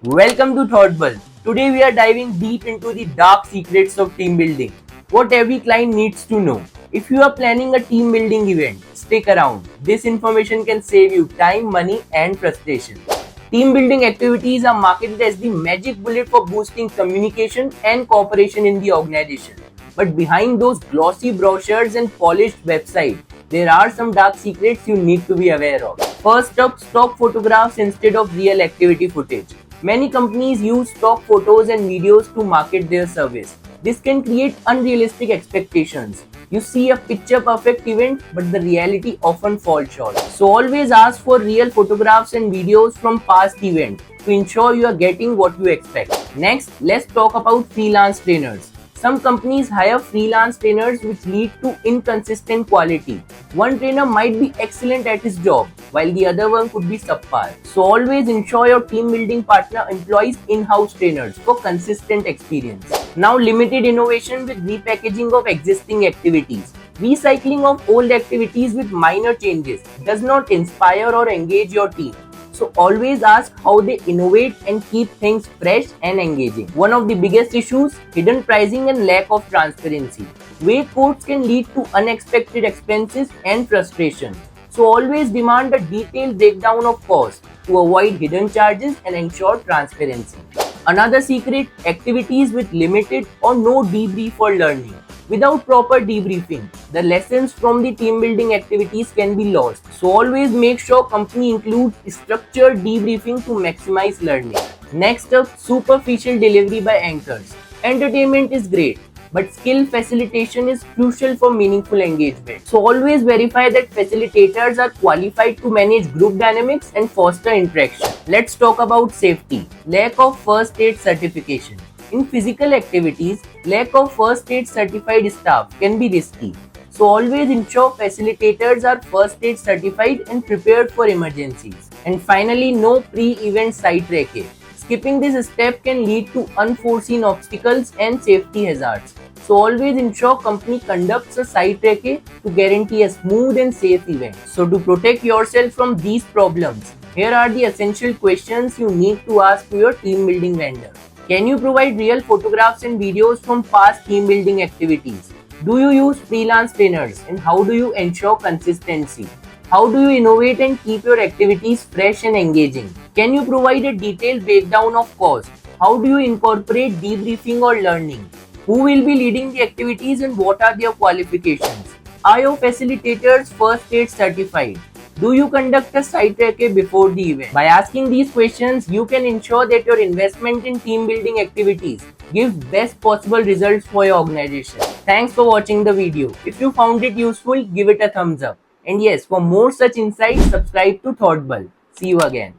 Welcome to Thoughtball. Today we are diving deep into the dark secrets of team building. What every client needs to know. If you are planning a team building event, stick around. This information can save you time, money, and frustration. Team building activities are marketed as the magic bullet for boosting communication and cooperation in the organization. But behind those glossy brochures and polished websites, there are some dark secrets you need to be aware of. First up, stock photographs instead of real activity footage. Many companies use stock photos and videos to market their service. This can create unrealistic expectations. You see a picture perfect event, but the reality often falls short. So always ask for real photographs and videos from past events to ensure you are getting what you expect. Next, let's talk about freelance trainers. Some companies hire freelance trainers which lead to inconsistent quality. One trainer might be excellent at his job while the other one could be subpar. So always ensure your team building partner employs in-house trainers for consistent experience. Now limited innovation with repackaging of existing activities. Recycling of old activities with minor changes does not inspire or engage your team. So always ask how they innovate and keep things fresh and engaging. One of the biggest issues, hidden pricing and lack of transparency. Vague quotes can lead to unexpected expenses and frustration. So always demand a detailed breakdown of costs to avoid hidden charges and ensure transparency. Another secret, activities with limited or no debrief for learning. Without proper debriefing, the lessons from the team building activities can be lost. So always make sure company includes structured debriefing to maximize learning. Next up, superficial delivery by anchors. Entertainment is great, but skill facilitation is crucial for meaningful engagement. So always verify that facilitators are qualified to manage group dynamics and foster interaction. Let's talk about safety. Lack of first aid certification. In physical activities, lack of first aid certified staff can be risky. So always ensure facilitators are first aid certified and prepared for emergencies. And finally, no pre-event site tracking. Skipping this step can lead to unforeseen obstacles and safety hazards. So always ensure company conducts a site tracking to guarantee a smooth and safe event. So to protect yourself from these problems, here are the essential questions you need to ask to your team building vendor. Can you provide real photographs and videos from past team building activities? Do you use freelance trainers and how do you ensure consistency? How do you innovate and keep your activities fresh and engaging? Can you provide a detailed breakdown of cost? How do you incorporate debriefing or learning? Who will be leading the activities and what are their qualifications? Are your facilitators first aid certified? Do you conduct a site recce before the event? By asking these questions, you can ensure that your investment in team building activities gives best possible results for your organization. Thanks for watching the video. If you found it useful, give it a thumbs up. And yes, for more such insights, subscribe to Thoughtball. See you again.